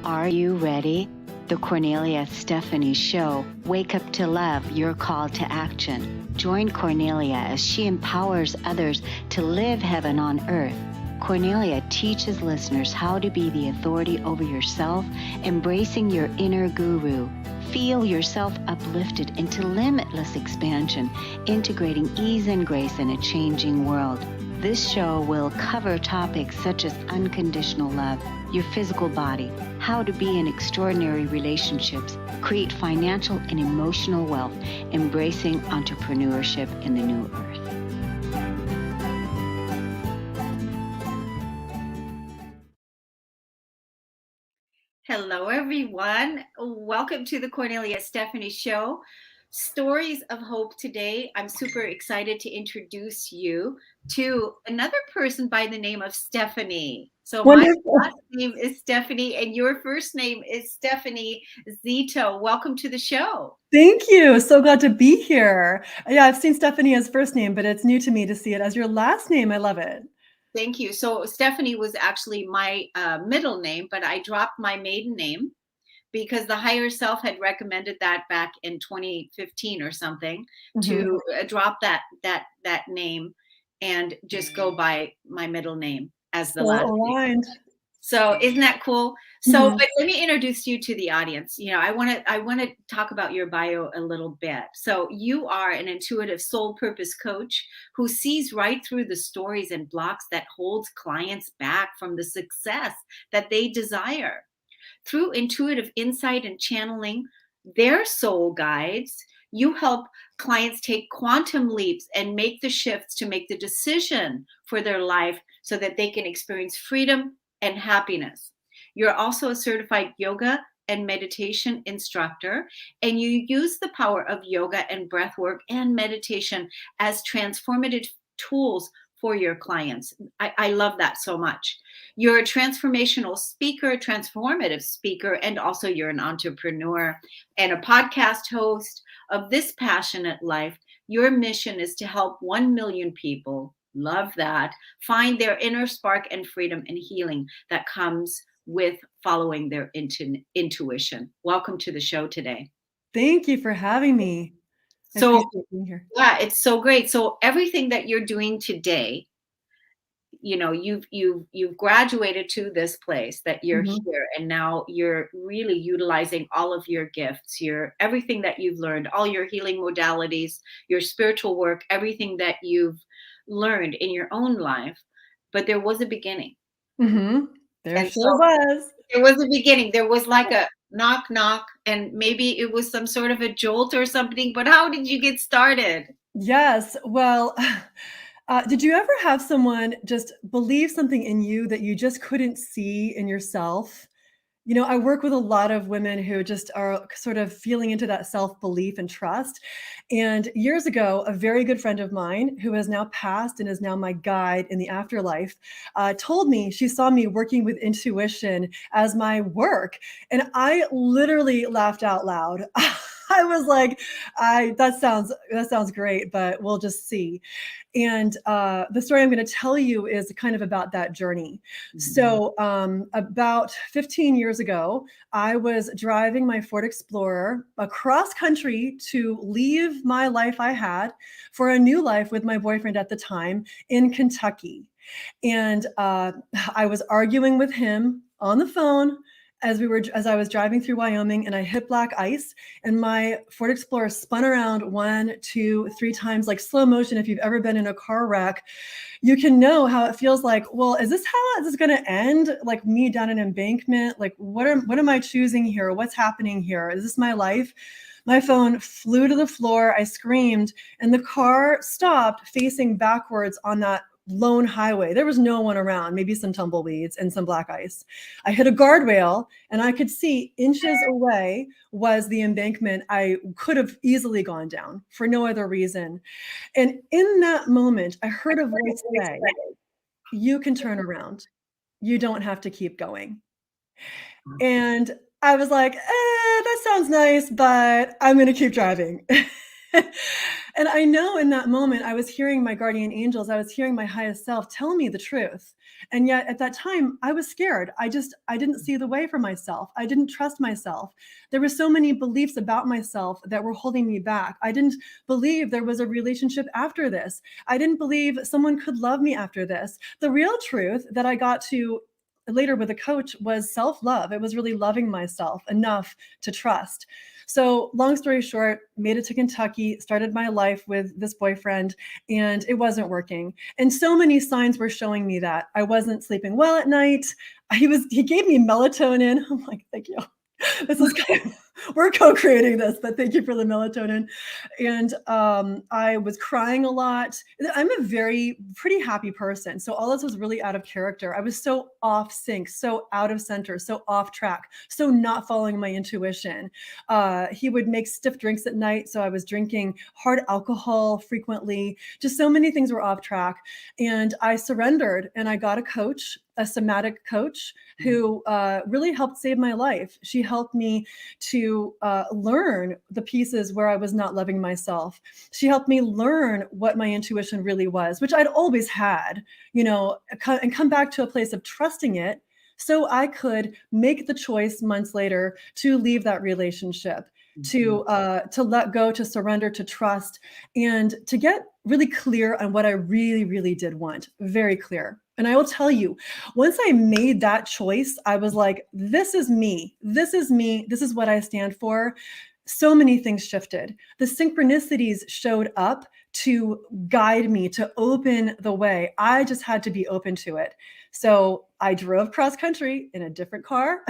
Are you ready? The Cornelia Stephanie Show. Wake up to love, your call to action. Join Cornelia as she empowers others to live heaven on earth. Cornelia teaches listeners how to be the authority over yourself, embracing your inner guru. Feel yourself uplifted into limitless expansion, integrating ease and grace in a changing world. This show will cover topics such as unconditional love, your physical body, how to be in extraordinary relationships, create financial and emotional wealth, embracing entrepreneurship in the new earth. Hello, everyone. Welcome to the Cornelia Stephanie Show. Stories of Hope today. I'm super excited to introduce you to another person by the name of Stephanie. So my last name is Stephanie and your first name is Stephanie Zito. Welcome to the show. Thank you. So glad to be here. Yeah, I've seen Stephanie as first name, but it's new to me to see it as your last name. I love it. Thank you. So Stephanie was actually my middle name, but I dropped my maiden name because the higher self had recommended that back in 2015 or something to drop that name and just go by my middle name as the last aligned. name. So isn't that cool? So, but let me introduce you to the audience. You know, I want to talk about your bio a little bit. So you are an intuitive soul purpose coach who sees right through the stories and blocks that holds clients back from the success that they desire. Through intuitive insight and channeling their soul guides, you help clients take quantum leaps and make the shifts to make the decision for their life so that they can experience freedom and happiness. You're also a certified yoga and meditation instructor, and you use the power of yoga and breath work and meditation as transformative tools for your clients. I love that so much. You're a transformational speaker, transformative speaker, and also you're an entrepreneur and a podcast host of This Passionate Life. Your mission is to help 1 million people, love that, find their inner spark and freedom and healing that comes with following their intuition. Welcome to the show today. Thank you for having me. So, yeah, it's so great. So everything that you're doing today, you know, you've graduated to this place that you're here, and now you're really utilizing all of your gifts, your everything that you've learned, all your healing modalities, your spiritual work, everything that you've learned in your own life. But there was a beginning. There sure was. There was a beginning. There was like a knock, knock, and maybe it was some sort of a jolt or something. But how did you get started? Yes. Well, did you ever have someone just believe something in you that you just couldn't see in yourself? You know, I work with a lot of women who just are sort of feeling into that self-belief and trust. And years ago, a very good friend of mine who has now passed and is now my guide in the afterlife, told me she saw me working with intuition as my work. And I literally laughed out loud. I was like, that sounds great, but we'll just see. And the story I'm going to tell you is kind of about that journey. So about 15 years ago, I was driving my Ford Explorer across country to leave my life I had for a new life with my boyfriend at the time in Kentucky. And I was arguing with him on the phone as I was driving through Wyoming, and I hit black ice, and my Ford Explorer spun around 1, 2, 3 times like slow motion. If you've ever been in a car wreck, you can know how it feels like, well, is this going to end? Like me down an embankment? Like what am I choosing here? What's happening here? Is this my life? My phone flew to the floor. I screamed, and the car stopped facing backwards on that lone highway. There was no one around, maybe some tumbleweeds and some black ice. I hit a guardrail, and I could see inches away was the embankment I could have easily gone down for no other reason. And in that moment, I heard a voice say, "You can turn around. You don't have to keep going." And I was like, that sounds nice, but I'm going to keep driving. And I know in that moment, I was hearing my guardian angels, I was hearing my highest self tell me the truth. And yet at that time, I was scared. I didn't see the way for myself. I didn't trust myself. There were so many beliefs about myself that were holding me back. I didn't believe there was a relationship after this. I didn't believe someone could love me after this. The real truth that I got to later with a coach was self-love. It was really loving myself enough to trust. So long story short, made it to Kentucky, started my life with this boyfriend, and it wasn't working. And so many signs were showing me that I wasn't sleeping well at night. He gave me melatonin. I'm like, thank you. This is kind of, we're co-creating this, but thank you for the melatonin. And I was crying a lot. I'm a pretty happy person. So all this was really out of character. I was so off sync, so out of center, so off track, so not following my intuition. He would make stiff drinks at night. So I was drinking hard alcohol frequently. Just so many things were off track. And I surrendered and I got a coach, a somatic coach who really helped save my life. She helped me to learn the pieces where I was not loving myself. She helped me learn what my intuition really was, which I'd always had, and come back to a place of trusting it so I could make the choice months later to leave that relationship, to let go, to surrender, to trust, and to get really clear on what I really, really did want, very clear. And I will tell you, once I made that choice, I was like, this is me. This is me. This is what I stand for. So many things shifted. The synchronicities showed up to guide me, to open the way. I just had to be open to it. So I drove cross country in a different car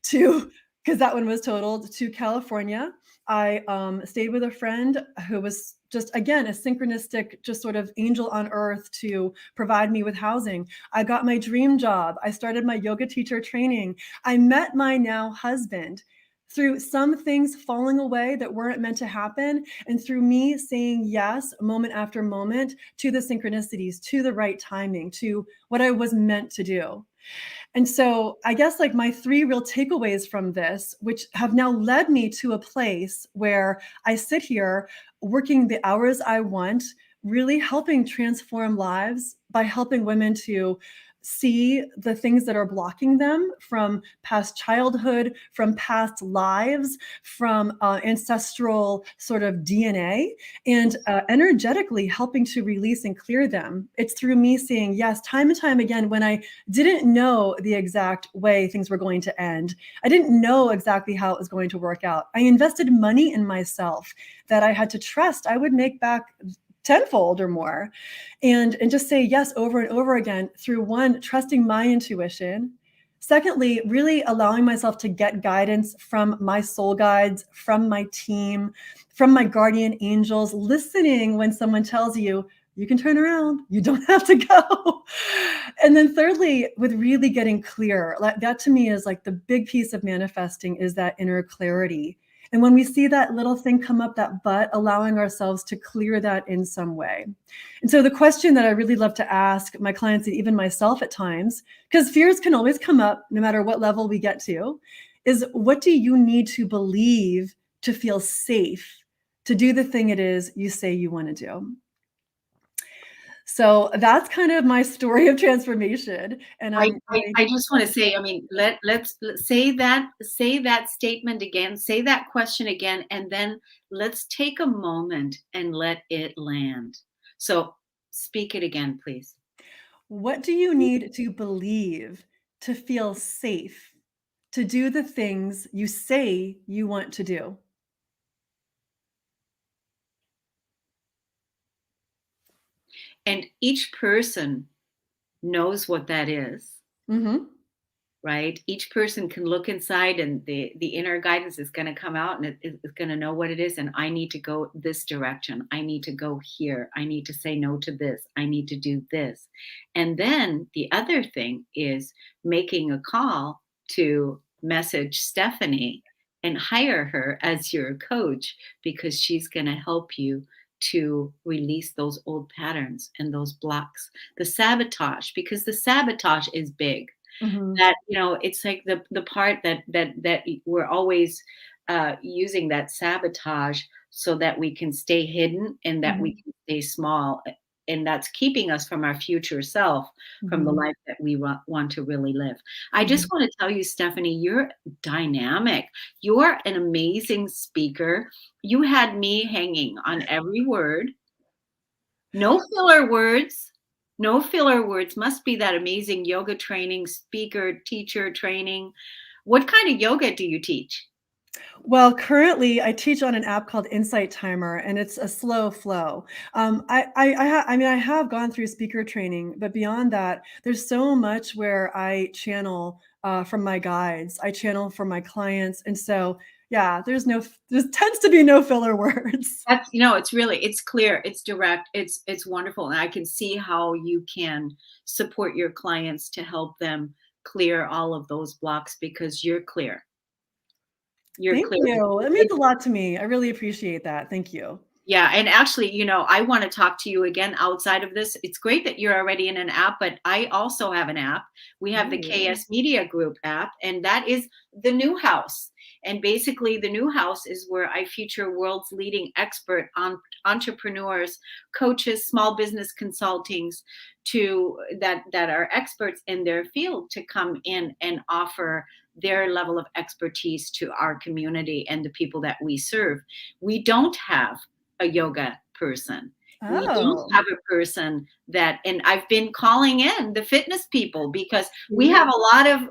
because that one was totaled, to California. I stayed with a friend who was just, again, a synchronistic, just sort of angel on earth to provide me with housing. I got my dream job. I started my yoga teacher training. I met my now husband through some things falling away that weren't meant to happen, and through me saying yes moment after moment to the synchronicities, to the right timing, to what I was meant to do. And so I guess like my three real takeaways from this, which have now led me to a place where I sit here working the hours I want, really helping transform lives by helping women to see the things that are blocking them from past childhood, from past lives, from ancestral sort of DNA, and energetically helping to release and clear them. It's through me saying yes time and time again when I didn't know the exact way things were going to end. I didn't know exactly how it was going to work out. I invested money in myself that I had to trust I would make back tenfold or more, and just say yes over and over again through one, trusting my intuition. Secondly, really allowing myself to get guidance from my soul guides, from my team, from my guardian angels, listening when someone tells you, you can turn around, you don't have to go. And then thirdly, with really getting clear, that to me is like the big piece of manifesting, is that inner clarity. And when we see that little thing come up that butt, allowing ourselves to clear that in some way. And so the question that I really love to ask my clients, and even myself at times, because fears can always come up no matter what level we get to, is what do you need to believe to feel safe to do the thing it is you say you want to do? So that's kind of my story of transformation. And I just want to say, I mean, let's say that statement again, say that question again, and then let's take a moment and let it land. So speak it again, please. What do you need to believe to feel safe to do the things you say you want to do? And each person knows what that is. Mm-hmm. Right? Each person can look inside, and the inner guidance is going to come out, and it's going to know what it is. And I need to go this direction. I need to go here. I need to say no to this. I need to do this. And then the other thing is making a call to message Stephanie and hire her as your coach, because she's going to help you to release those old patterns and those blocks, the sabotage, because the sabotage is big. Mm-hmm. That, it's like the part that we're always using that sabotage so that we can stay hidden and that we Mhm. can stay small. And that's keeping us from our future self, from the Mhm. life that we want to really live. I just Mhm. want to tell you, Stephanie, you're dynamic. You're an amazing speaker. You had me hanging on every word. No filler words. No filler words. Must be that amazing yoga training, speaker, teacher training. What kind of yoga do you teach? Well, currently, I teach on an app called Insight Timer, and it's a slow flow. I mean, I have gone through speaker training, but beyond that, there's so much where I channel from my guides. I channel from my clients, and so yeah, there tends to be no filler words. That's, it's really, it's clear, it's direct, it's wonderful. And I can see how you can support your clients to help them clear all of those blocks because you're clear. You're Thank clear. you. It means a lot to me. I really appreciate that. Thank you. Yeah, and actually, I want to talk to you again outside of this. It's great that you're already in an app, but I also have an app. We have the Ooh. KS Media Group app, and that is the new house. And basically, the new house is where I feature world's leading expert on entrepreneurs, coaches, small business consultings to that are experts in their field to come in and offer their level of expertise to our community and the people that we serve. We don't have a yoga person. We don't Oh. have a person that, and I've been calling in the fitness people because we See? have a lot of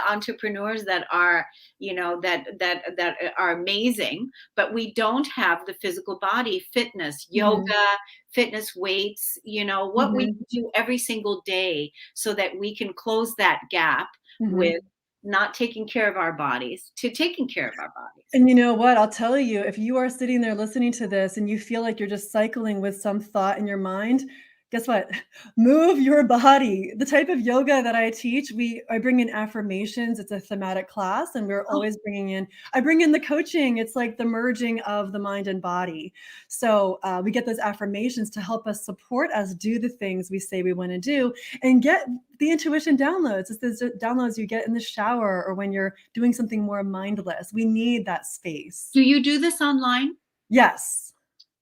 entrepreneurs that are, that are amazing, but we don't have the physical body fitness, Mhm. yoga, fitness weights, what we Mhm. do every single day so that we can close that gap with Mhm. not taking care of our bodies to taking care of our bodies. And you know what? I'll tell you, if you are sitting there listening to this and you feel like you're just cycling with some thought in your mind, guess what? Move your body. The type of yoga that I teach, I bring in affirmations. It's a thematic class, and I bring in the coaching. It's like the merging of the mind and body. So we get those affirmations to help us support us do the things we say we want to do and get the intuition downloads. It's the downloads you get in the shower or when you're doing something more mindless. We need that space. Do you do this online? Yes.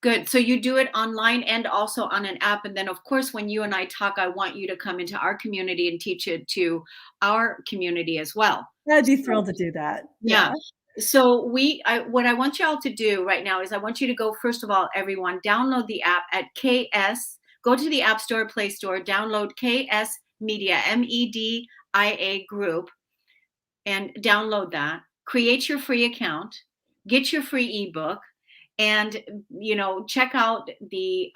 Good. So you do it online and also on an app. And then, of course, when you and I talk, I want you to come into our community and teach it to our community as well. I'd be So, thrilled to do that. yeah. Yeah. So what I want y'all to do right now is I want you to go, first of all, everyone, download the app at KS, go to the App Store, Play Store, download KS Media, MEDIA Group, and download that. Create your free account, get your free ebook, and check out the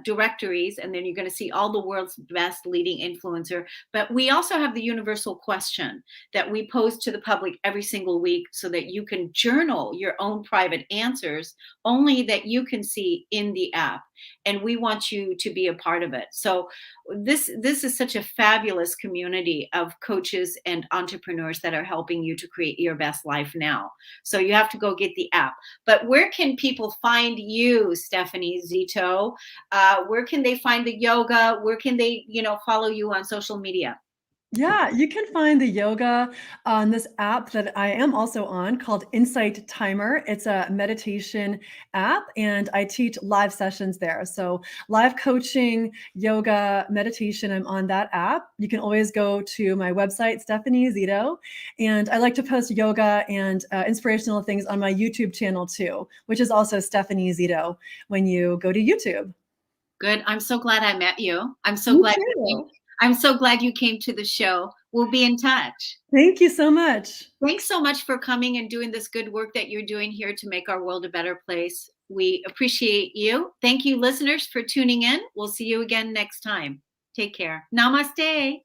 directories, and then you're going to see all the world's best leading influencer. But we also have the universal question that we pose to the public every single week so that you can journal your own private answers, only that you can see in the app, and we want you to be a part of it. So this is such a fabulous community of coaches and entrepreneurs that are helping you to create your best life now. So you have to go get the app. But where can people find you, Stephanie Zito? Where can they find the yoga? Where can they, follow you on social media? Yeah, you can find the yoga on this app that I am also on called Insight Timer. It's a meditation app, and I teach live sessions there. So, live coaching, yoga, meditation, I'm on that app. You can always go to my website, Stephanie Zito. And I like to post yoga and inspirational things on my YouTube channel too, which is also Stephanie Zito when you go to YouTube. Good. I'm so glad I met you. Me too. I'm so glad you came to the show. We'll be in touch. Thank you so much. Thanks so much for coming and doing this good work that you're doing here to make our world a better place. We appreciate you. Thank you, listeners, for tuning in. We'll see you again next time. Take care. Namaste.